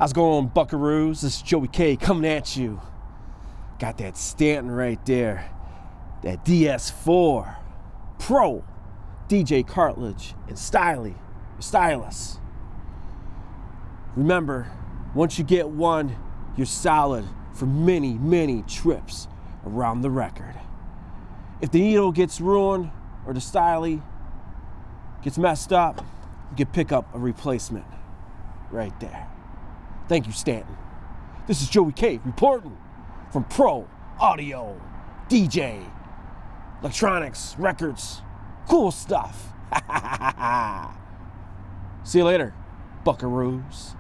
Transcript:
How's it going, buckaroos? This is Joey K coming at you. Got that Stanton right there. That DS4 Pro DJ Cartridge and Stylus. Remember, once you get one, you're solid for many, many trips around the record. If the needle gets ruined or the styly gets messed up, you can pick up a replacement right there. Thank you, Stanton. This is Joey K reporting from Pro Audio, DJ, electronics, records, cool stuff. See you later, buckaroos.